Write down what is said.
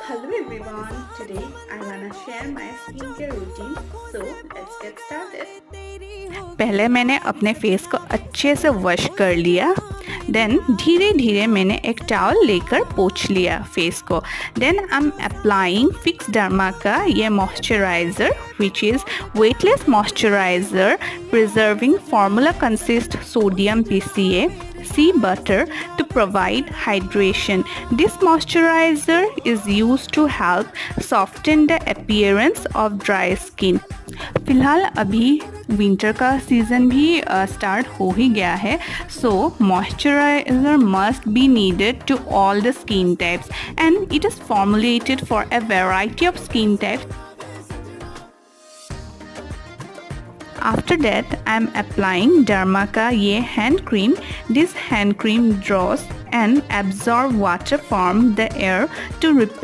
Hello everyone, today I wanna share my skincare routine, so let's get started. पहले मैंने अपने face को अच्छे से वॉश कर लिया। देन धीरे धीरे मैंने एक टॉवल लेकर पोंछ लिया फेस को। देन आई एम अप्लाइंग फिक्सडर्मा का ये moisturiser which is weightless moisturizer preserving formula consists sodium PCA sea butter to provide hydration. This moisturizer is used to help soften the appearance of dry skin. फिलहाल अभी winter का season भी start हो ही गया है, so moisturiser must be needed to all the skin types and it is formulated for a variety of skin types. After that, I am applying Derma का ये hand cream. This hand cream draws and absorb water from the air to repel